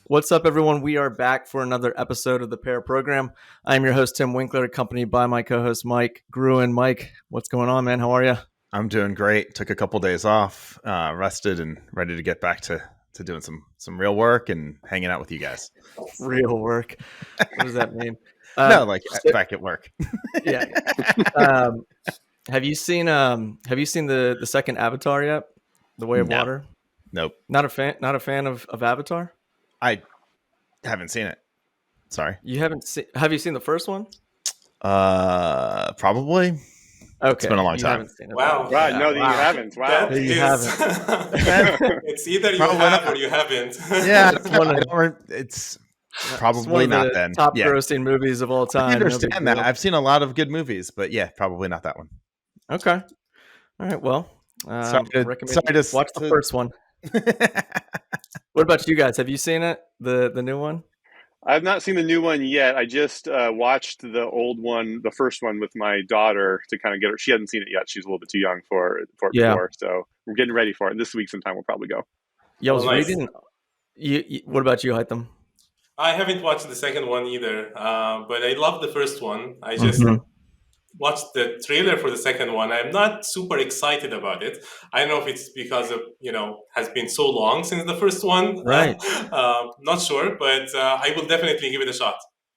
What's up, everyone? We are back for another episode of the Pair Program. I'm your host, Tim Winkler, accompanied by my co-host, Mike Gruen. Mike, what's going on, man? How are you? I'm doing great. Took a couple days off, rested, and ready to get back to doing some real work and hanging out with you guys. Real work. What does that mean? No, like back at work. Yeah. Have you seen the second Avatar yet? The Way of Water? Nope. Not a fan of Avatar? I haven't seen it. Sorry. You haven't seen? Have you seen the first one? Probably. Okay. It's been a long time. Haven't seen it. Wow. Right. No, you haven't. Wow. You haven't. It's either you have or you haven't. Yeah. It's probably it's one of not the then. Top grossing movies of all time. I understand that. I've seen a lot of good movies, but yeah, probably not that one. Okay. All right. Well, sorry to watch the first one. What about you guys? Have you seen it? The new one? I've not seen the new one yet. I just watched the old one, the first one, with my daughter to kind of get her. She hasn't seen it yet. She's a little bit too young for it before. So we're getting ready for it. This week sometime we'll probably go. Yeah, I was reading. What about you, Haytham? I haven't watched the second one either, but I love the first one. I just watched the trailer for the second one. I'm not super excited about it. I don't know if it's because of, has been so long since the first one. Right. Not sure, but I will definitely give it a shot.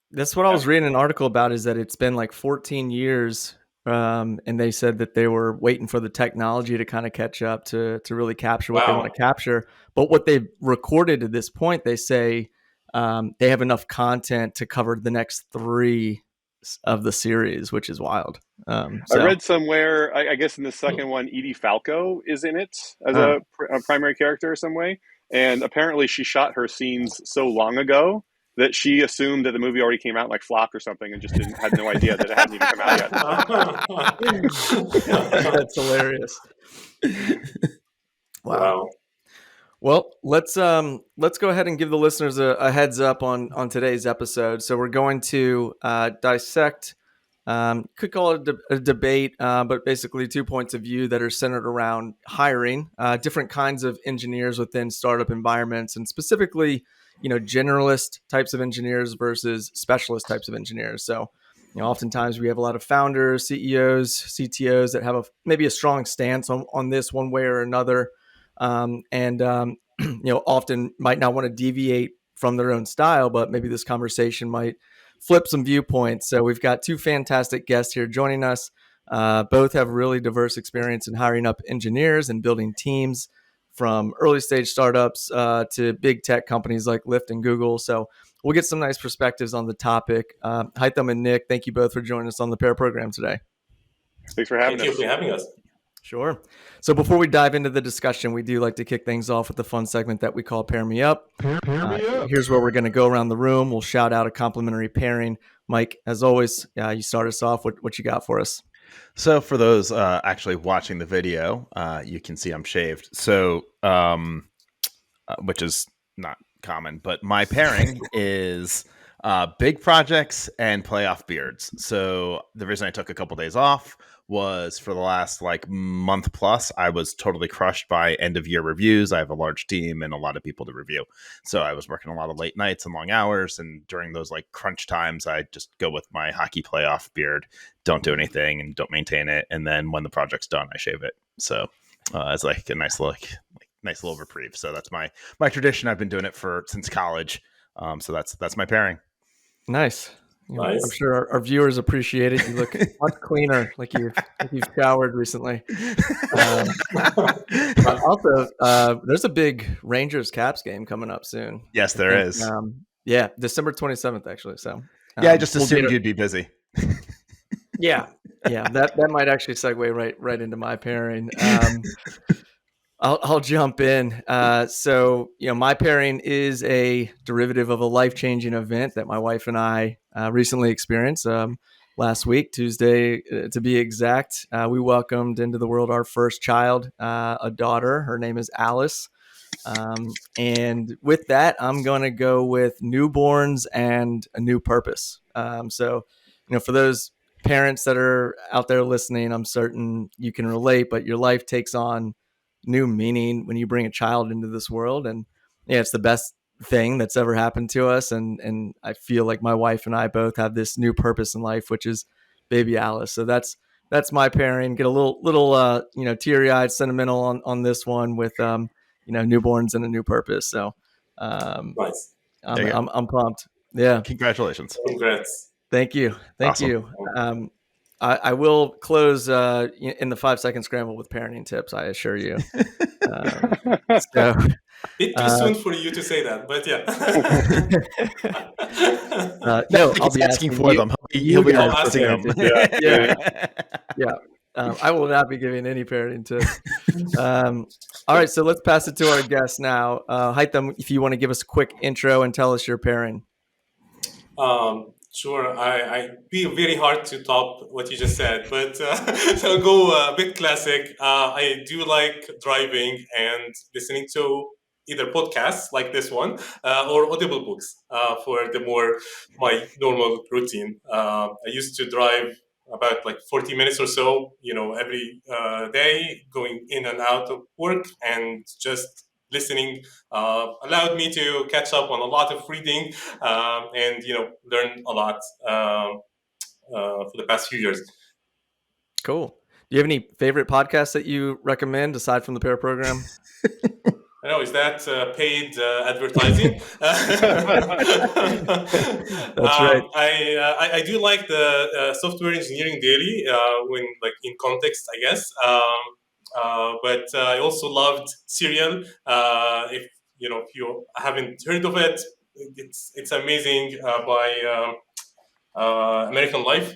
That's what I was reading an article about, is that it's been like 14 years. And they said that they were waiting for the technology to kind of catch up to really capture what they want to capture. But what they've recorded to this point, they say they have enough content to cover the next 3 of the series, which is wild. I read somewhere, I guess in the second one, Edie Falco is in it as a primary character some way. And apparently she shot her scenes so long ago that she assumed that the movie already came out, like flopped or something, and just had no idea that it hadn't even come out yet. That's hilarious. Wow. Well, let's go ahead and give the listeners a heads up on today's episode. So we're going to dissect, could call it a debate, but basically 2 points of view that are centered around hiring different kinds of engineers within startup environments, and specifically, generalist types of engineers versus specialist types of engineers. So, oftentimes we have a lot of founders, CEOs, CTOs that have maybe a strong stance on this one way or another. Often might not want to deviate from their own style, but maybe this conversation might flip some viewpoints. So we've got 2 fantastic guests here joining us. Both have really diverse experience in hiring up engineers and building teams, from early stage startups to big tech companies like Lyft and Google. So we'll get some nice perspectives on the topic. Haytham and Nick, thank you both for joining us on the Pair Program today. Thanks for having us. Thank you for having us. Sure. So before we dive into the discussion, we do like to kick things off with the fun segment that we call Pair Me Up. Pair Me Up. Here's where we're going to go around the room. We'll shout out a complimentary pairing. Mike, as always, you start us off. What you got for us? So for those actually watching the video, you can see I'm shaved. So, which is not common, but my pairing is big projects and playoff beards. So the reason I took a couple days off was for the last month plus, I was totally crushed by end of year reviews. I have a large team and a lot of people to review. So I was working a lot of late nights and long hours. And during those crunch times, I just go with my hockey playoff beard, don't do anything and don't maintain it. And then when the project's done, I shave it. So it's a nice little reprieve. So that's my tradition. I've been doing it since college. So that's my pairing. Nice. Nice. I'm sure our viewers appreciate it. You look much cleaner, like you've showered recently. Also, there's a big Rangers Caps game coming up soon. Yes, there is. December 27th, actually. So I just assumed you'd be busy. Yeah, that might actually segue right into my pairing. I'll jump in. So, my pairing is a derivative of a life-changing event that my wife and I recently experienced last week, Tuesday to be exact. We welcomed into the world our first child, a daughter. Her name is Alice. And with that, I'm going to go with newborns and a new purpose. So, for those parents that are out there listening, I'm certain you can relate, but your life takes on new meaning when you bring a child into this world. And it's the best thing that's ever happened to us. And I feel like my wife and I both have this new purpose in life, which is baby Alice. So that's my pairing. Get a little teary eyed, sentimental on this one with newborns and a new purpose. So Nice. I'm pumped. Yeah. Congratulations. Congrats. Thank you. Awesome. I will close in the 5-second scramble with parenting tips, I assure you. So Bit too soon for you to say that, but yeah. No, I'll be asking for you, them. He'll be asking them. Yeah. I will not be giving any parenting tips. All right, so let's pass it to our guest now. Haytham, if you want to give us a quick intro and tell us your pairing. Sure, I be very hard to top what you just said, but so I'll go a bit classic. I do like driving and listening to either podcasts like this one or audible books for my normal routine. I used to drive about like 40 minutes or so, every day, going in and out of work, and just listening allowed me to catch up on a lot of reading and learn a lot for the past few years. Cool. Do you have any favorite podcasts that you recommend aside from the pair program? I know, is that paid advertising? That's right. I do like the Software Engineering Daily when in context, I guess. But I also loved Serial. If you haven't heard of it, it's amazing by American Life,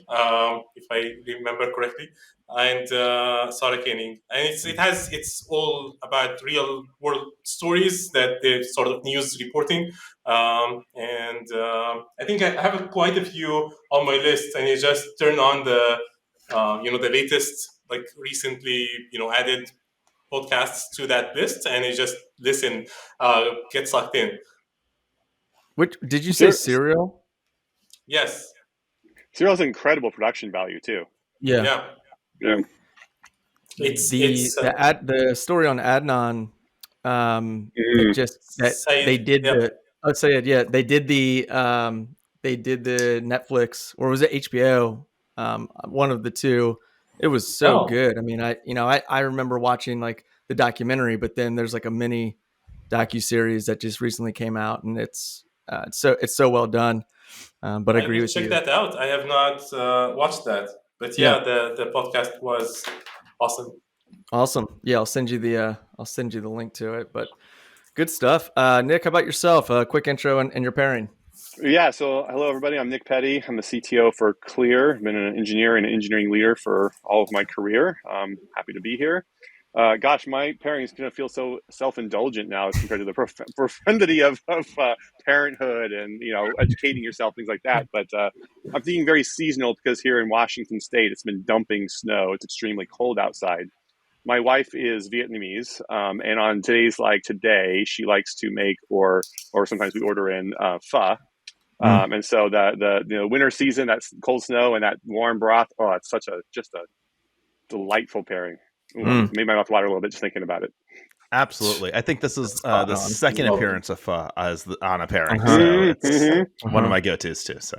if I remember correctly, and Sarah Koenig. And it's all about real world stories that they're sort of news reporting. And I think I have quite a few on my list, and you just turn on the latest, recently, added podcasts to that list, and you just listen, get sucked in. Which did you say Serial? Yes. Serial has incredible production value too. Yeah. It's the story on Adnan. They did the. Let's say it. Yeah, they did the Netflix, or was it HBO? One of the two. It was so good. I mean, I remember watching like the documentary, but then there's like a mini docuseries that just recently came out, and it's so well done. But I agree with you. Check that out. I have not watched that, but the podcast was awesome. Awesome. Yeah, I'll send you the link to it. But good stuff. Nick, how about yourself? A quick intro and your pairing. Yeah. So hello, everybody. I'm Nick Peddy. I'm the CTO for CLEAR. I've been an engineer and an engineering leader for all of my career. I'm happy to be here. Gosh, my pairing is going to feel so self-indulgent now as compared to the profundity of parenthood and educating yourself, things like that. But I'm thinking very seasonal because here in Washington State, it's been dumping snow. It's extremely cold outside. My wife is Vietnamese, and on days like today, she likes to make or sometimes we order in pho. And so the winter season, that's cold snow and that warm broth. Oh, it's just a delightful pairing. Made my mouth water a little bit just thinking about it. Absolutely. I think this is the second appearance of pho on a pairing. So it's one of my go-tos too. So,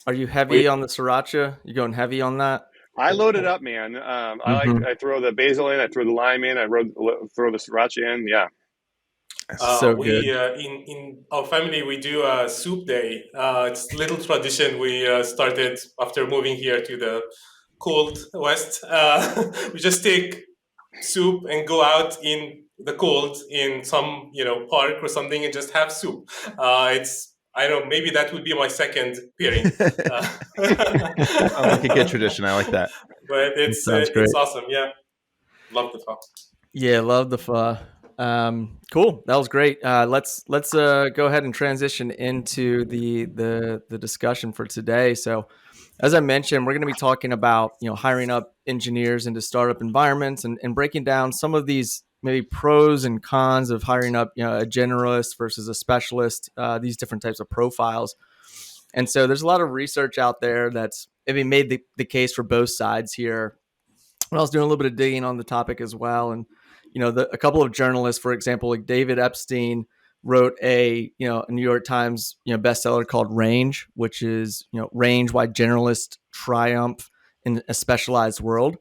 are you heavy on the sriracha? You going heavy on that? I load it up, man. I throw the basil in, I throw the lime in, I throw the sriracha in. Yeah. So good. In our family, we do a soup day. It's a little tradition we started after moving here to the cold West. We just take soup and go out in the cold in some park or something and just have soup. I don't know, maybe that would be my second pairing. Like a good tradition. I like that. But it's awesome. Yeah, love the pho. Yeah, love the pho. Cool, that was great. Let's go ahead and transition into the discussion for today. So, as I mentioned, we're going to be talking about hiring up engineers into startup environments and breaking down some of these maybe pros and cons of hiring up a generalist versus a specialist, these different types of profiles. And so there's a lot of research out there that's maybe made the case for both sides here. I was doing a little bit of digging on the topic as well, and a couple of journalists, for example, like David Epstein, wrote a New York Times bestseller called Range, which is Range: Why Generalists Triumph in a Specialized World.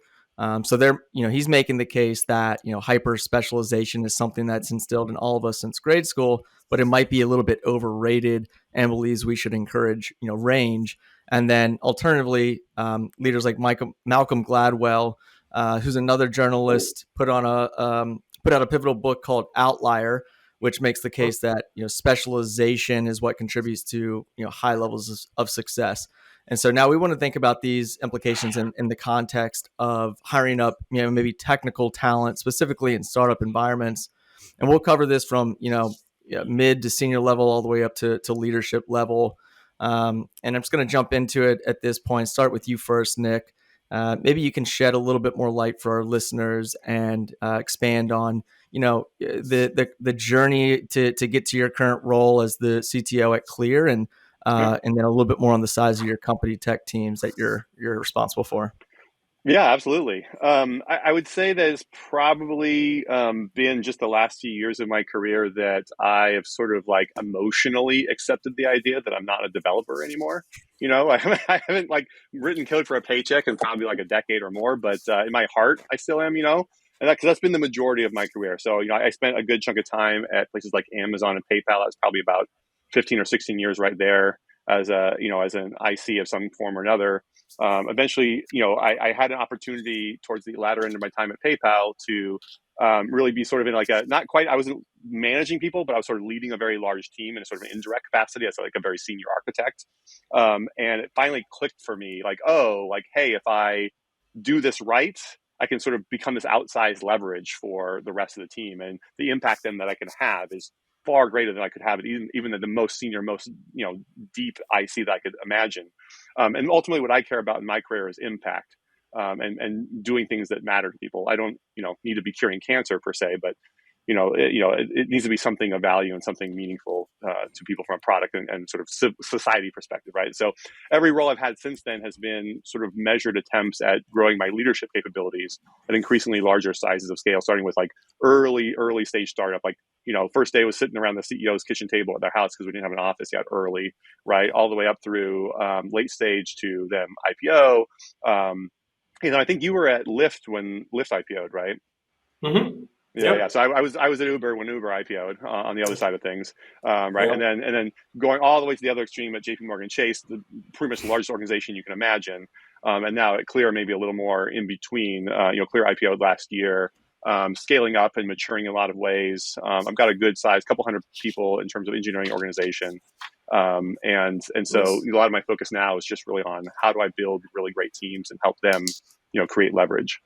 So he's making the case that hyper specialization is something that's instilled in all of us since grade school, but it might be a little bit overrated, and believes we should encourage range. And then alternatively, leaders like Malcolm Gladwell, who's another journalist, put out a pivotal book called Outlier, which makes the case that specialization is what contributes to high levels of success. And so now we want to think about these implications in the context of hiring up maybe technical talent, specifically in startup environments. And we'll cover this from mid to senior level all the way up to leadership level. And I'm just going to jump into it at this point. Start with you first, Nick. Maybe you can shed a little bit more light for our listeners and expand on the journey to get to your current role as the CTO at CLEAR, and then a little bit more on the size of your company tech teams that you're responsible for. Yeah, absolutely. I would say that it's probably been just the last few years of my career that I have sort of like emotionally accepted the idea that I'm not a developer anymore. I haven't like written code for a paycheck in probably like a decade or more, but in my heart, I still am, and because that's been the majority of my career. So, I spent a good chunk of time at places like Amazon and PayPal. That was probably about 15 or 16 years right there as as an IC of some form or another. Eventually, I had an opportunity towards the latter end of my time at PayPal to really be sort of in like I wasn't managing people, but I was sort of leading a very large team in a sort of an indirect capacity as like a very senior architect. And it finally clicked for me like, hey, if I do this right, I can sort of become this outsized leverage for the rest of the team. And the impact then that I can have is far greater than I could have it even at the most senior, most deep IC that I could imagine. And ultimately, what I care about in my career is impact and doing things that matter to people. I don't need to be curing cancer per se, but it needs to be something of value and something meaningful to people from a product and sort of society perspective, right? So every role I've had since then has been sort of measured attempts at growing my leadership capabilities at increasingly larger sizes of scale, starting with like early stage startup. Like, first day was sitting around the CEO's kitchen table at their house because we didn't have an office yet early, right? All the way up through late stage to them IPO. I think you were at Lyft when Lyft IPO'd, right? Mm-hmm. Yeah. So I was at Uber when Uber IPO'd on the other side of things, right? Yep. And then going all the way to the other extreme at JP Morgan Chase, pretty much the largest organization you can imagine, and now at CLEAR maybe a little more in between. CLEAR IPO'd last year, scaling up and maturing in a lot of ways. I've got a good size, couple hundred people in terms of engineering organization, and so a lot of my focus now is just really on how do I build really great teams and help them, create leverage.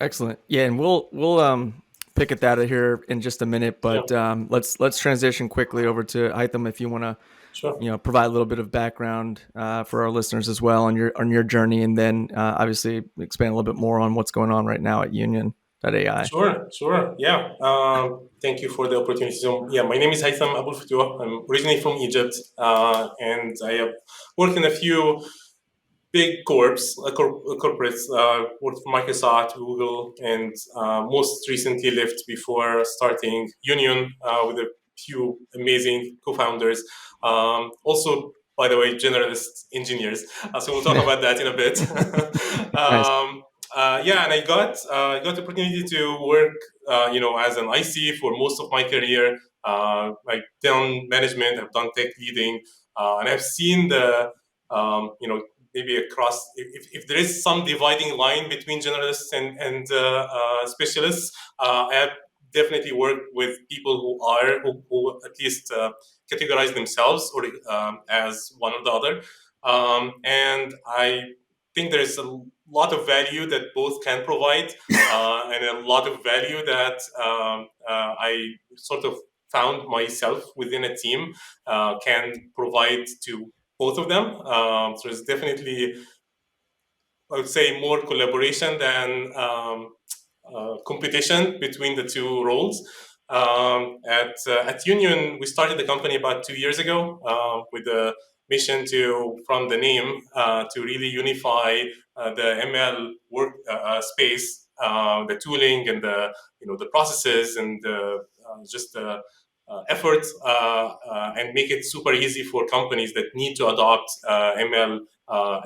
Excellent. Yeah, and we'll pick at that here in just a minute, but let's transition quickly over to Haytham if you want to provide a little bit of background for our listeners as well on your journey, and then obviously expand a little bit more on what's going on right now at Union.ai. Sure. Yeah. Thank you for the opportunity. So, my name is Haytham Abuelfutuh. I'm originally from Egypt, and I have worked in a few big corporates, worked for Microsoft, Google, and most recently Lyft before starting Union with a few amazing co-founders. Also, by the way, generalist engineers. So we'll talk about that in a bit. Nice. And I got the opportunity to work, as an IC for most of my career. I've done management, I've done tech leading, and I've seen the, maybe across, if there is some dividing line between generalists and specialists, I have definitely worked with people who at least categorize themselves or as one or the other, and I think there is a lot of value that both can provide, and a lot of value that I sort of found myself within a team can provide to both of them. So there's definitely, I would say, more collaboration than competition between the two roles. At Union, we started the company about 2 years ago with the mission from the name, to really unify the ML work space the tooling and the processes and just the effort, and make it super easy for companies that need to adopt ML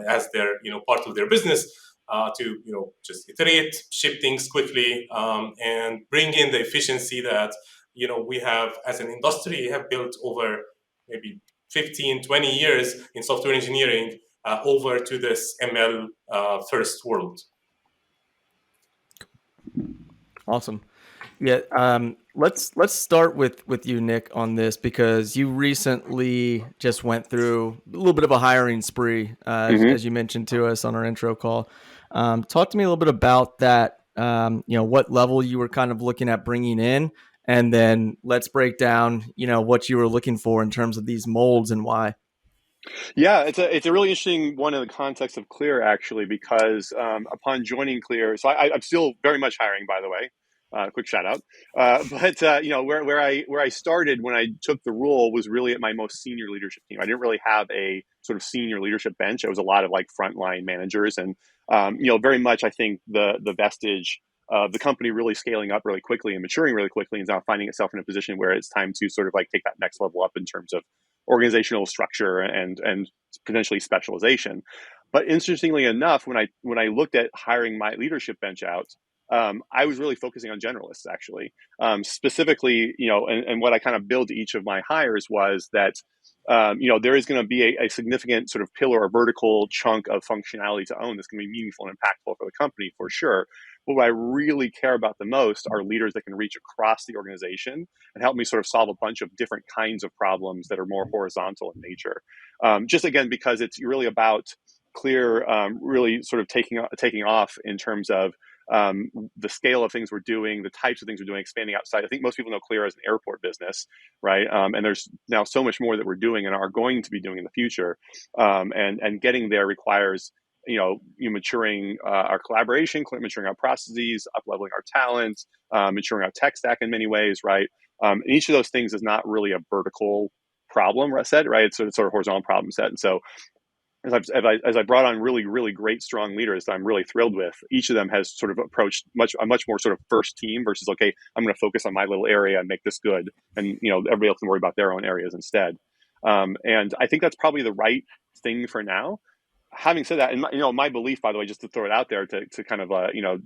as their part of their business to just iterate, ship things quickly, and bring in the efficiency that we have as an industry have built over maybe 15, 20 years in software engineering over to this ML first world. Awesome. Yeah. Let's start with you, Nick, on this, because you recently just went through a little bit of a hiring spree, as you mentioned to us on our intro call. Talk to me a little bit about that. What level you were kind of looking at bringing in, and then let's break down, what you were looking for in terms of these molds and why. Yeah, it's a really interesting one in the context of CLEAR, actually, because upon joining CLEAR, so I'm still very much hiring, by the way. Quick shout out. But where I started when I took the role was really at my most senior leadership team. I didn't really have a sort of senior leadership bench. It was a lot of like frontline managers, and very much I think the vestige of the company really scaling up really quickly and maturing really quickly, and now finding itself in a position where it's time to sort of like take that next level up in terms of organizational structure and potentially specialization. But interestingly enough, when I looked at hiring my leadership bench out, I was really focusing on generalists, actually. Specifically, and what I kind of built to each of my hires was that there is going to be a significant sort of pillar or vertical chunk of functionality to own that's going to be meaningful and impactful for the company, for sure. But what I really care about the most are leaders that can reach across the organization and help me sort of solve a bunch of different kinds of problems that are more horizontal in nature. Just again, because it's really about CLEAR really sort of taking off in terms of the scale of things we're doing, the types of things we're doing, expanding outside. I think most people know CLEAR as an airport business, right? And there's now so much more that we're doing and are going to be doing in the future. And getting there requires you maturing our collaboration, maturing our processes, up-leveling our talent, maturing our tech stack in many ways, right? And each of those things is not really a vertical problem set, right? It's sort of horizontal problem set. And so as I brought on really, really great, strong leaders that I'm really thrilled with, each of them has sort of approached a much more sort of first team versus, okay, I'm going to focus on my little area and make this good. And, everybody else can worry about their own areas instead. And I think that's probably the right thing for now. Having said that, and my belief, by the way, just to throw it out there to kind of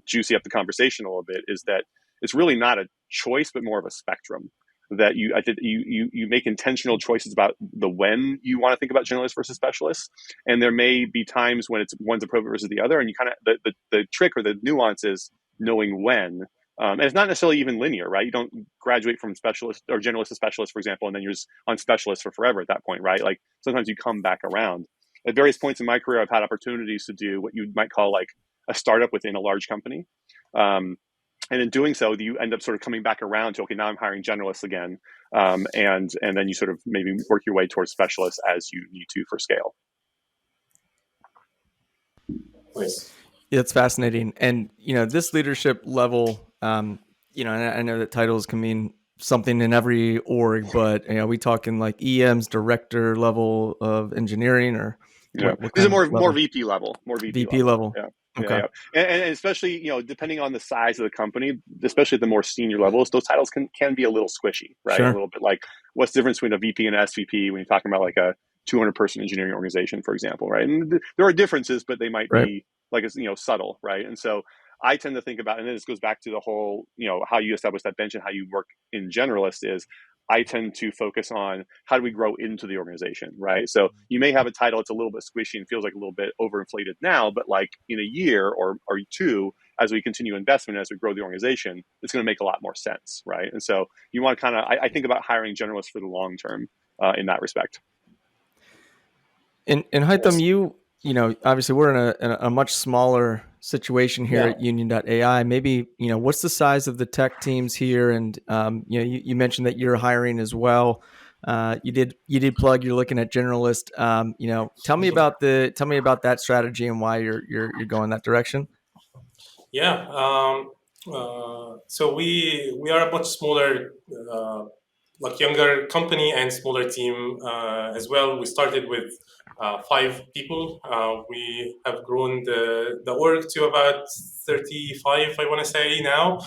juicy up the conversation a little bit, is that it's really not a choice, but more of a spectrum. That I think you make intentional choices about the when you want to think about generalists versus specialists, and there may be times when one's appropriate versus the other, and you kind of the trick or the nuance is knowing when. And it's not necessarily even linear, right? You don't graduate from specialist or generalist to specialist, for example, and then you're just on specialist for forever at that point, right? Like sometimes you come back around. At various points in my career, I've had opportunities to do what you might call like a startup within a large company. And in doing so, you end up sort of coming back around to, okay, now I'm hiring generalists again. And then you sort of maybe work your way towards specialists as you need to for scale. Nice. Yeah, it's fascinating. And, this leadership level, and I know that titles can mean something in every org, but we talking like EM's director level of engineering, or what these are kind more VP level, VP level. Yeah. Okay. Yeah. And especially, depending on the size of the company, especially at the more senior levels, those titles can be a little squishy, right? Sure. A little bit like, what's the difference between a VP and an SVP when you're talking about like a 200-person engineering organization, for example, right? And there are differences, but they might be like, subtle, right? And so I tend to think about, and then this goes back to the whole, how you establish that bench and how you work in generalist is, I tend to focus on how do we grow into the organization, right? So you may have a title that's a little bit squishy and feels like a little bit overinflated now, but like in a year or two, as we continue investment, as we grow the organization, it's going to make a lot more sense, right? And so you want to kind of, I think about hiring generalists for the long term in that respect. And Haytham, obviously we're in a much smaller situation here at Union.ai. Maybe, what's the size of the tech teams here? And, you mentioned that you're hiring as well. You did plug, you're looking at generalist. Tell me about that strategy and why you're going that direction. Yeah. So we are a much smaller, like younger company and smaller team as well. We started with 5 people. We have grown the org to about 35, I want to say now.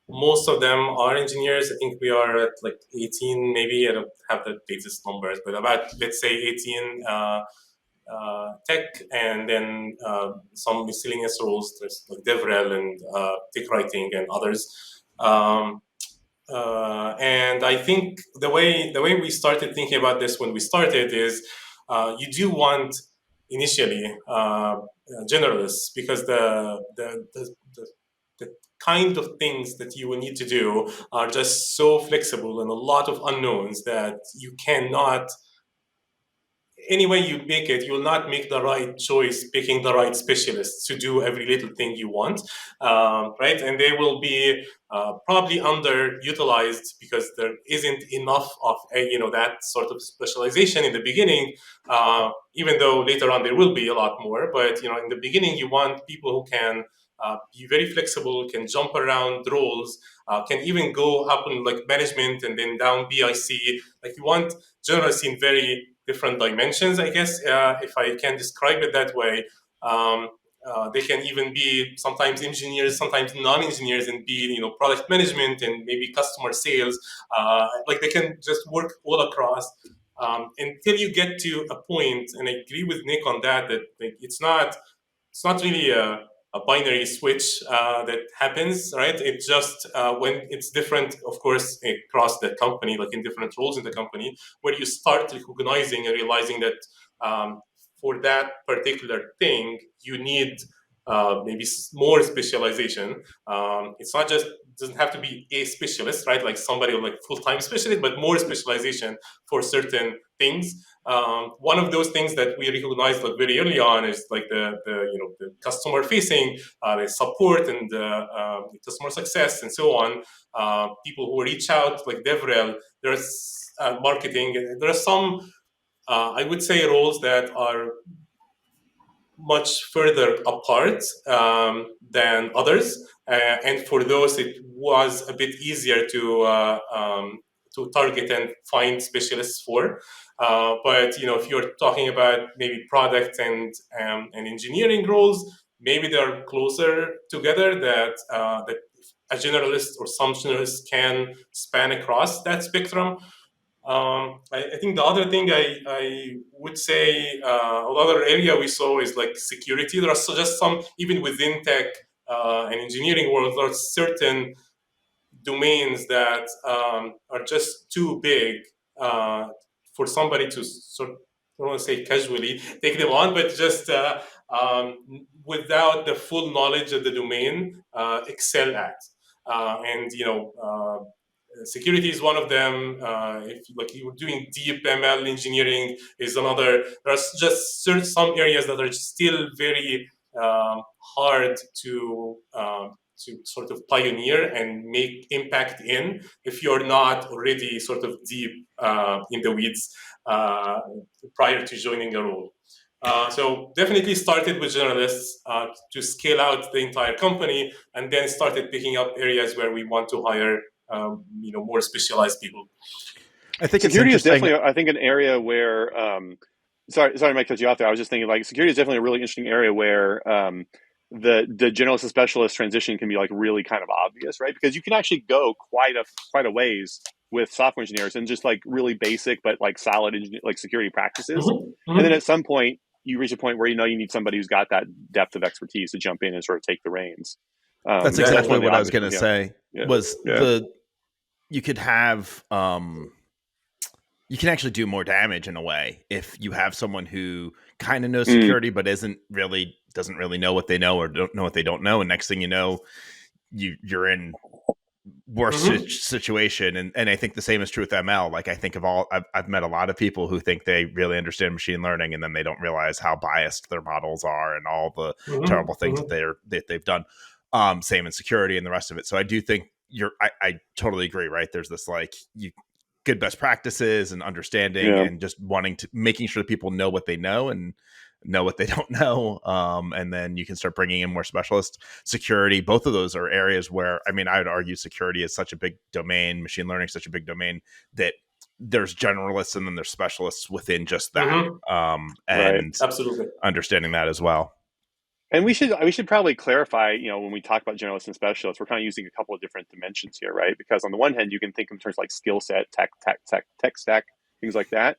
Most of them are engineers. I think we are at like 18, maybe. I don't have the latest numbers, but about, let's say, 18 tech, and then some miscellaneous roles. There's like DevRel and tech writing and others. And I think the way we started thinking about this when we started is you do want initially generalists, because the kind of things that you will need to do are just so flexible and a lot of unknowns that you cannot, any way you make it, you will not make the right choice picking the right specialists to do every little thing you want, right? And they will be probably underutilized because there isn't enough of that sort of specialization in the beginning. Even though later on there will be a lot more, but in the beginning you want people who can be very flexible, can jump around roles, can even go up in like management and then down BIC. Like you want generalists in very different dimensions, I guess, if I can describe it that way. They can even be sometimes engineers, sometimes non-engineers, and be product management and maybe customer sales. Like they can just work all across until you get to a point. And I agree with Nick on that like, it's not really a binary switch that happens, right? It just when it's different, of course, across the company, like in different roles in the company, where you start recognizing and realizing that for that particular thing, you need maybe more specialization. It's not just doesn't have to be a specialist, right? Like somebody like full-time specialist, but more specialization for certain things. One of those things that we recognized like very early on is like the customer facing, the support and the customer success and so on. People who reach out like DevRel, there's marketing. There are some, I would say, roles that are much further apart than others, and for those it was a bit easier to target and find specialists for. But if you're talking about maybe product and engineering roles, maybe they're closer together. That a generalist or some generalists can span across that spectrum. I think the other thing I would say, another area we saw is like security. There are just some, even within tech and engineering world, there are certain domains that are just too big for somebody to sort of, I don't want to say casually take them on, but just without the full knowledge of the domain, excel at. And security is one of them. If like you're doing deep ML engineering is another. There's just some areas that are still very hard to sort of pioneer and make impact in if you're not already sort of deep in the weeds prior to joining a role. So definitely started with generalists to scale out the entire company, and then started picking up areas where we want to hire more specialized people. I think security is definitely, I think, an area where. Sorry, Mike, cut you off there. I was just thinking, like, security is definitely a really interesting area where the generalist to specialist transition can be like really kind of obvious, right? Because you can actually go quite a ways with software engineers and just like really basic but like solid like security practices, and then at some point you reach a point where you need somebody who's got that depth of expertise to jump in and sort of take the reins. That's exactly what I was going to say. Yeah. You could have you can actually do more damage in a way if you have someone who kind of knows security but doesn't really know what they know or don't know what they don't know, and next thing you know, you're in worse situation. And I think the same is true with ML. Like I think I've met a lot of people who think they really understand machine learning, and then they don't realize how biased their models are and all the terrible things that they've done. Same in security and the rest of it. So I do think I totally agree, right? There's this like good best practices and understanding and just making sure that people know what they know and know what they don't know. And then you can start bringing in more specialists. Security, both of those are areas where, I mean, I would argue security is such a big domain, machine learning is such a big domain that there's generalists and then there's specialists within just that, Mm-hmm. and Right. Absolutely. understanding that as well. And we should probably clarify, when we talk about generalists and specialists, we're kind of using a couple of different dimensions here, right? Because on the one hand, you can think in terms like skill set, tech stack, things like that.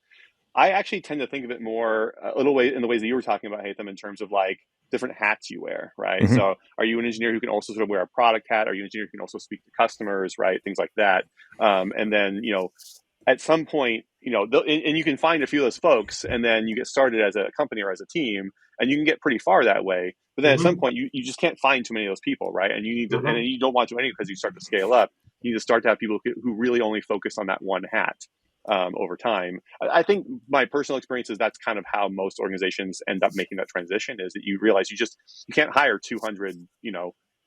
I actually tend to think of it more a little way in the ways that you were talking about, Haytham, in terms of like different hats you wear, right? Mm-hmm. So are you an engineer who can also sort of wear a product hat? Are you an engineer who can also speak to customers, right? Things like that. And then, at some point, and you can find a few of those folks, and then you get started as a company or as a team, and you can get pretty far that way. But then at some point, you just can't find too many of those people, right? And you need to, and you don't want to anyway because you start to scale up. You need to start to have people who really only focus on that one hat over time. I think my personal experience is that's kind of how most organizations end up making that transition. Is that you realize you can't hire 200,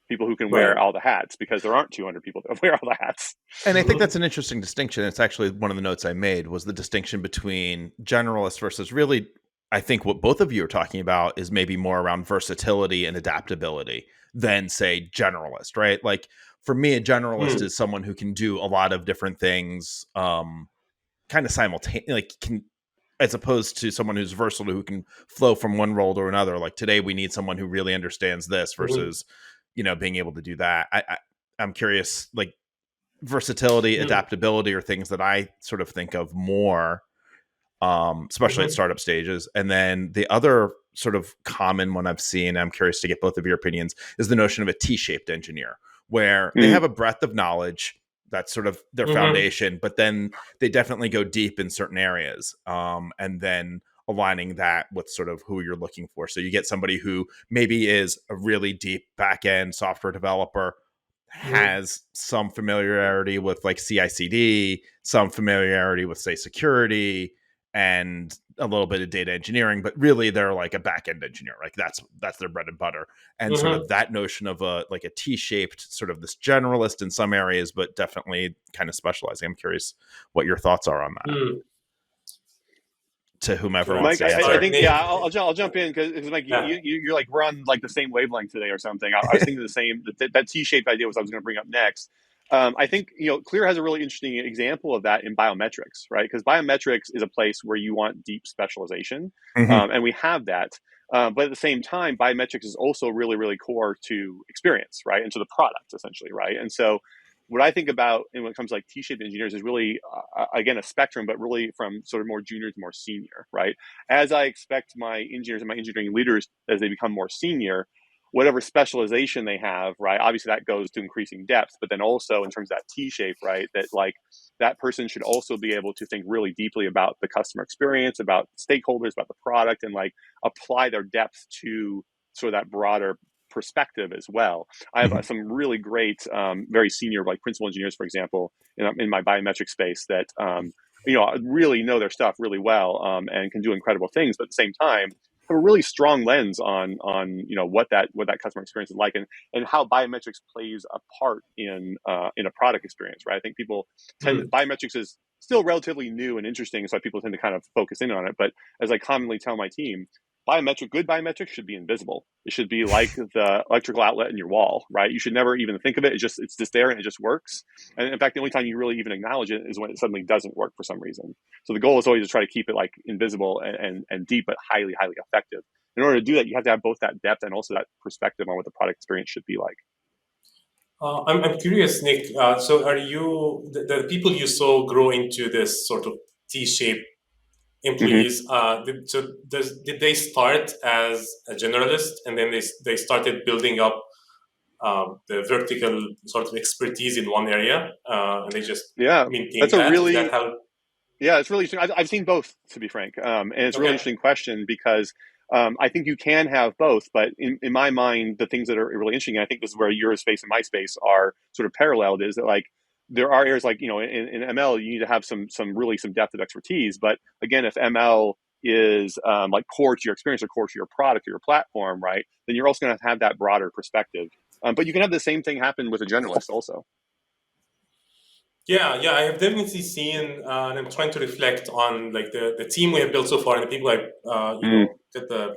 people who can wear all the hats, because there aren't 200 people that wear all the hats. And I think that's an interesting distinction. It's actually one of the notes I made was the distinction between generalist versus really, I think what both of you are talking about is maybe more around versatility and adaptability than say generalist, right? Like for me, a generalist is someone who can do a lot of different things, kind of simultaneously, like as opposed to someone who's versatile, who can flow from one role to another. Like today we need someone who really understands this versus, being able to do that. I'm curious, like versatility, adaptability are things that I sort of think of more, especially at startup stages. And then the other sort of common one I've seen, I'm curious to get both of your opinions, is the notion of a T-shaped engineer, where they have a breadth of knowledge. That's sort of their foundation, but then they definitely go deep in certain areas. And then aligning that with sort of who you're looking for. So you get somebody who maybe is a really deep back-end software developer, has some familiarity with like CI/CD, some familiarity with say security, and a little bit of data engineering, but really they're like a back-end engineer. Like that's their bread and butter. And sort of that notion of a T-shaped sort of this generalist in some areas, but definitely kind of specializing. I'm curious what your thoughts are on that. To whomever wants Mike, to answer. I think I'll jump in because Mike, you're like we're on like the same wavelength today or something. I was thinking the same. That T-shaped idea was I was going to bring up next. I think CLEAR has a really interesting example of that in biometrics, right? Because biometrics is a place where you want deep specialization, and we have that. But at the same time, biometrics is also really, really core to experience, right, and to the product essentially, right? And so what I think about when it comes to like T-shaped engineers is really, again, a spectrum, but really from sort of more junior to more senior, right? As I expect my engineers and my engineering leaders, as they become more senior, whatever specialization they have, right? Obviously that goes to increasing depth, but then also in terms of that T-shape, right? That like that person should also be able to think really deeply about the customer experience, about stakeholders, about the product, and like apply their depth to sort of that broader perspective as well. I have some really great, very senior, like principal engineers, for example, in my biometric space that, really know their stuff really well and can do incredible things. But at the same time, have a really strong lens on what that customer experience is like and how biometrics plays a part in a product experience, right? I think people biometrics is still relatively new and interesting, so people tend to kind of focus in on it. But as I commonly tell my team, good biometrics should be invisible. It should be like the electrical outlet in your wall, right? You should never even think of it. It's just there and it just works. And in fact, the only time you really even acknowledge it is when it suddenly doesn't work for some reason. So the goal is always to try to keep it like invisible and deep, but highly, highly effective. In order to do that, you have to have both that depth and also that perspective on what the product experience should be like. I'm curious, Nick. So are you the people you saw grow into this sort of T-shaped employees? Did they start as a generalist and then they started building up the vertical sort of expertise in one area, and they just maintained that? Is that how? Yeah, it's really interesting. I've seen both, to be frank, and it's a really interesting question because I think you can have both, but in my mind, the things that are really interesting, and I think this is where your space and my space are sort of paralleled, is that like there are areas like in ML you need to have some depth of expertise, but again, if ML is like core to your experience or core to your product or your platform, right, then you're also going to have that broader perspective. But you can have the same thing happen with a generalist also. Yeah, I have definitely seen, and I'm trying to reflect on like the team we have built so far and the people I've got the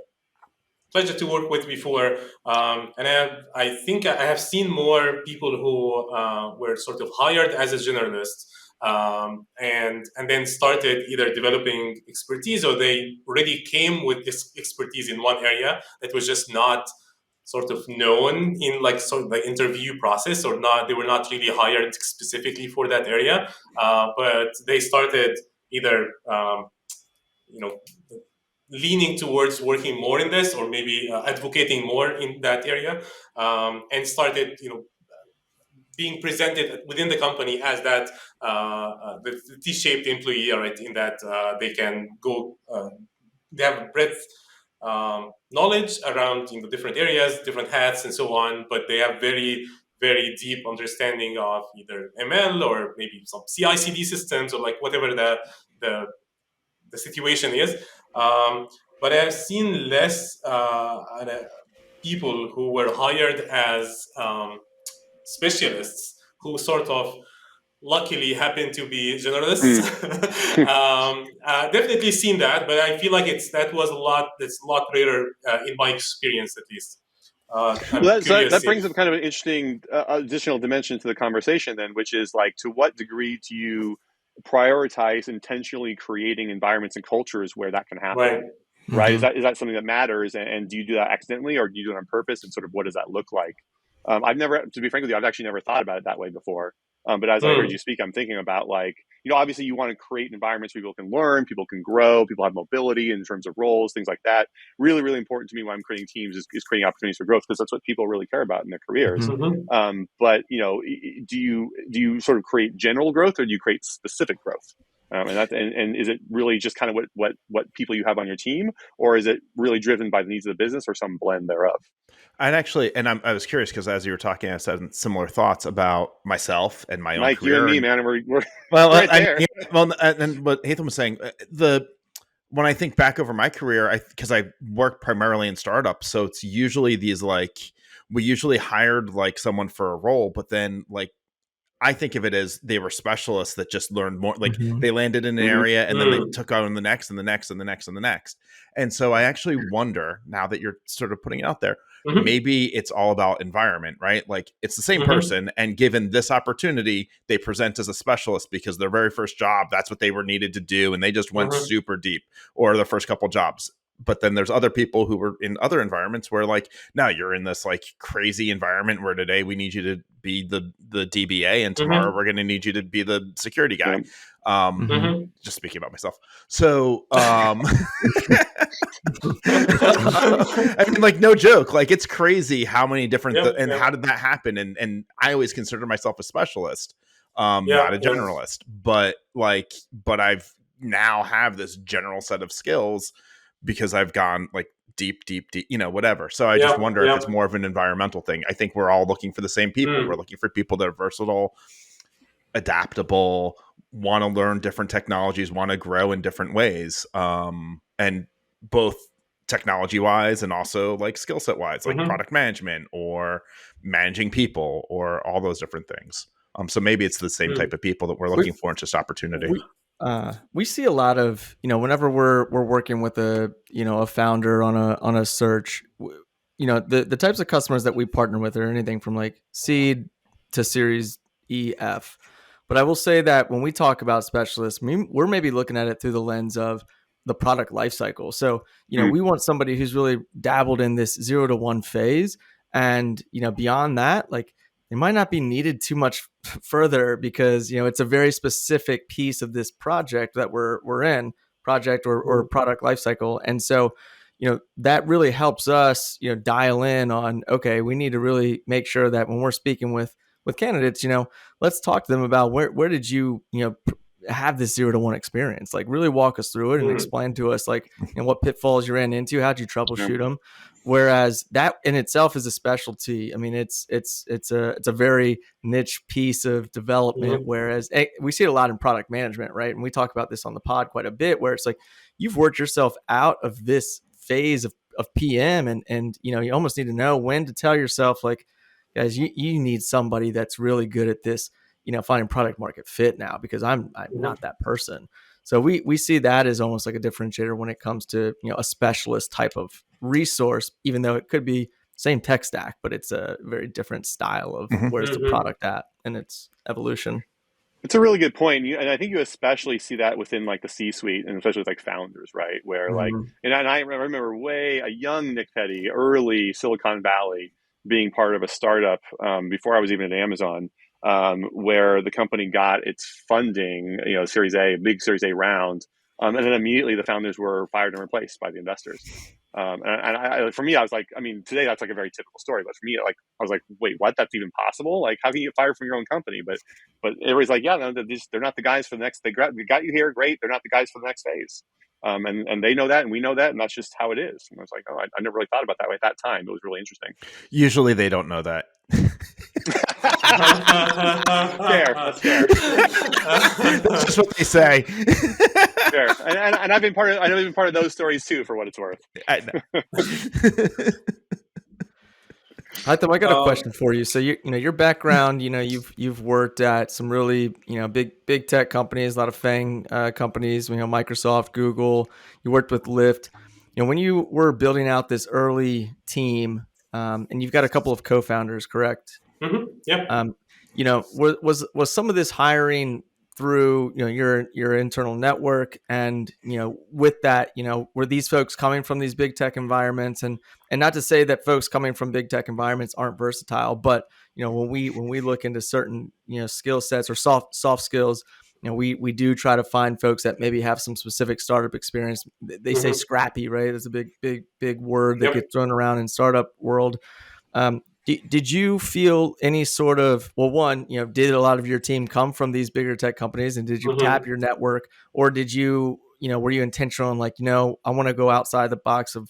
pleasure to work with before, and I think I have seen more people who were sort of hired as a generalist and then started either developing expertise, or they already came with this expertise in one area that was just not sort of known in like sort of the interview process, or not, they were not really hired specifically for that area, but they started either leaning towards working more in this, or maybe advocating more in that area, and started being presented within the company as that the T-shaped employee, right? In that they can go, they have breadth knowledge around different areas, different hats, and so on. But they have very, very deep understanding of either ML or maybe some CI/CD systems, or like whatever the situation is. But I've seen less people who were hired as specialists, who sort of luckily happen to be generalists. Definitely seen that, but I feel like it's a lot rarer in my experience, at least. That brings up kind of an interesting additional dimension to the conversation then, which is like, to what degree do you prioritize intentionally creating environments and cultures where that can happen? Right? Is that something that matters, and do you do that accidentally, or do you do it on purpose, and sort of what does that look like? I've never, to be frank with you, I've actually never thought about it that way before. But as I heard you speak, I'm thinking about, like, obviously you want to create environments where people can learn, people can grow, people have mobility in terms of roles, things like that. Really, really important to me when I'm creating teams is creating opportunities for growth, because that's what people really care about in their careers. But do you sort of create general growth, or do you create specific growth? And is it really just kind of what people you have on your team, or is it really driven by the needs of the business, or some blend thereof? I was curious, because as you were talking, I had similar thoughts about myself and my own career. You and me, man, we're well, right there. And what Haytham was saying, when I think back over my career, because I work primarily in startups, so it's usually these, like, we usually hired like someone for a role, but then like, I think of it as they were specialists that just learned more. Like they landed in an area, and then they took on the next and the next and the next and the next. And so I actually wonder, now that you're sort of putting it out there, maybe it's all about environment, right? Like it's the same person, and given this opportunity, they present as a specialist because their very first job, that's what they were needed to do. And they just went super deep, or the first couple jobs. But then there's other people who were in other environments where, like, now you're in this like crazy environment where today we need you to be the DBA, and tomorrow we're going to need you to be the security guy. Just speaking about myself. So, I mean, like, no joke, like it's crazy how many different, how did that happen? And I always consider myself a specialist, not a generalist, but I've now have this general set of skills, because I've gone like deep, whatever. So I just wonder if it's more of an environmental thing. I think we're all looking for the same people. We're looking for people that are versatile, adaptable, want to learn different technologies, want to grow in different ways. And both technology wise and also like skill set wise, like product management or managing people or all those different things. So maybe it's the same type of people that we're looking for. It's just opportunity. We see a lot of, whenever we're working with a founder on a search, the types of customers that we partner with are anything from like seed to Series E, F. But I will say that when we talk about specialists, we're maybe looking at it through the lens of the product lifecycle. So, we want somebody who's really dabbled in this 0 to 1 phase, and beyond that, like, they might not be needed too much further, because it's a very specific piece of this project that we're in, project or product lifecycle. And so that really helps us dial in on, okay, we need to really make sure that when we're speaking with candidates, let's talk to them about where did you have this 0 to 1 experience, like really walk us through it and explain to us like what pitfalls you ran into, how'd you troubleshoot them. Whereas that in itself is a specialty. I mean, it's a very niche piece of development. Whereas we see it a lot in product management, right? And we talk about this on the pod quite a bit, where it's like you've worked yourself out of this phase of PM, and you almost need to know when to tell yourself, like, guys, you need somebody that's really good at this, finding product market fit now, because I'm not that person. So we see that as almost like a differentiator when it comes to a specialist type of resource, even though it could be same tech stack, but it's a very different style of where's the product at in its evolution. It's a really good point, and I think you especially see that within like the C-suite, and especially with like founders, right? Where like, Mhm. and I remember a young Nick Peddy, early Silicon Valley, being part of a startup before I was even at Amazon, where the company got its funding, Series A, big Series A round, and then immediately the founders were fired and replaced by the investors. For me, I was like, I mean, today that's like a very typical story, but for me, like, I was like, wait, what? That's even possible? Like, how can you get fired from your own company? But everybody's like, yeah, no, they're not the guys for the next. They got you here, great. They're not the guys for the next phase, and they know that, and we know that, and that's just how it is. And I was like, oh, I never really thought about that way at that time. It was really interesting. Usually they don't know that. Fair, that's fair. That's just what they say. Fair, and I've been part of those stories too, for what it's worth. I know. Haytham, I got a question for you. So your background, you've worked at some really, big tech companies, a lot of FANG companies, Microsoft, Google. You worked with Lyft. When you were building out this early team, and you've got a couple of co-founders, correct? Mm-hmm. Yeah. Was some of this hiring through your internal network, and with that, were these folks coming from these big tech environments, and not to say that folks coming from big tech environments aren't versatile, but when we look into certain skill sets or soft skills, we do try to find folks that maybe have some specific startup experience. They say scrappy, right? It's a big word that Yep. gets thrown around in startup world. Did you feel any sort of, well, one, did a lot of your team come from these bigger tech companies, and did you tap your network, or did you, were you intentional and like, I want to go outside the box of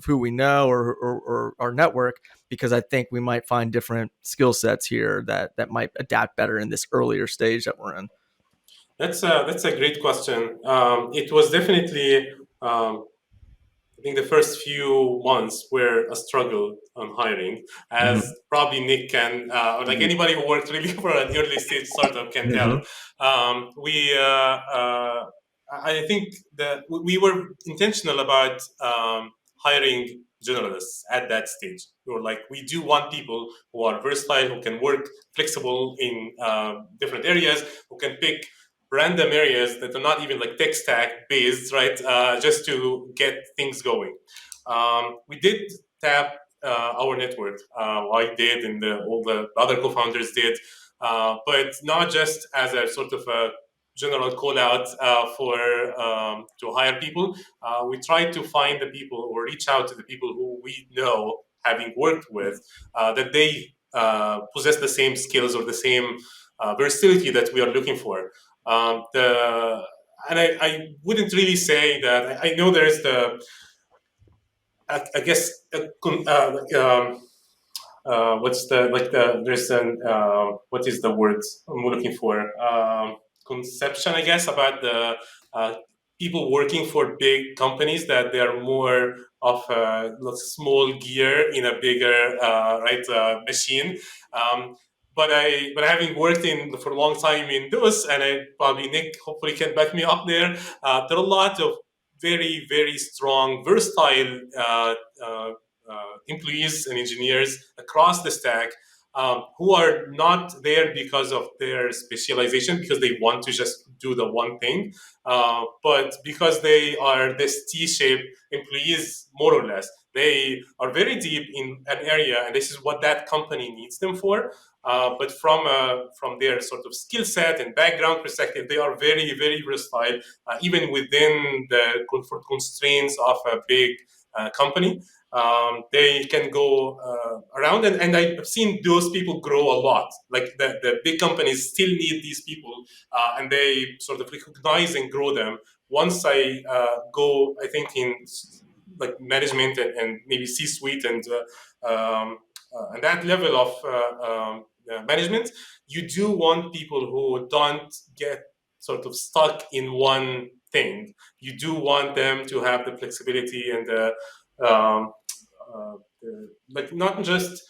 who we know or our network, because I think we might find different skill sets here that might adapt better in this earlier stage that we're in? That's a great question. It was definitely, I think the first few months were a struggle on hiring, as probably Nick can, or like anybody who worked really for an early stage startup can tell. I think that we were intentional about hiring generalists at that stage. We were like, we do want people who are versatile, who can work flexible in different areas, who can pick random areas that are not even like tech stack based, right? Just to get things going. We did tap our network. I did, and all the other co-founders did, but not just as a sort of a general call out to hire people. We try to find the people or reach out to the people who we know, having worked with, that they possess the same skills or the same versatility that we are looking for. I wouldn't really say that. I know there's I guess, what's there's what is the word I'm looking for? Conception, I guess, about the people working for big companies, that they are more of a small gear in a bigger machine. But having worked for a long time in those, and I probably Nick hopefully can back me up there. There are a lot of very, very strong, versatile employees and engineers across the stack, who are not there because of their specialization, because they want to just do the one thing, but because they are this T-shaped employees, more or less. They are very deep in an area, and this is what that company needs them for. But from their sort of skill set and background perspective, they are very, very versatile, even within the constraints of a big company. They can go around, and I've seen those people grow a lot. Like the big companies still need these people, and they sort of recognize and grow them. Once I go, I think, in like management and maybe C-suite and that level of management, you do want people who don't get sort of stuck in one thing. You do want them to have the flexibility and the not just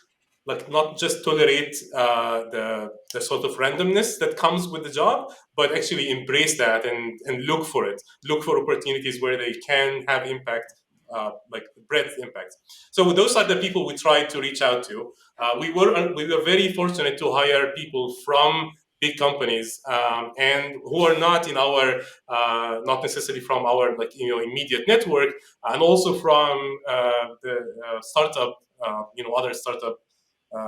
tolerate the sort of randomness that comes with the job, but actually embrace that and look for it. Look for opportunities where they can have impact, like breadth impact. So those are the people we try to reach out to. We were very fortunate to hire people from big companies, and who are not in our, not necessarily from our immediate network, and also from the startup, other startup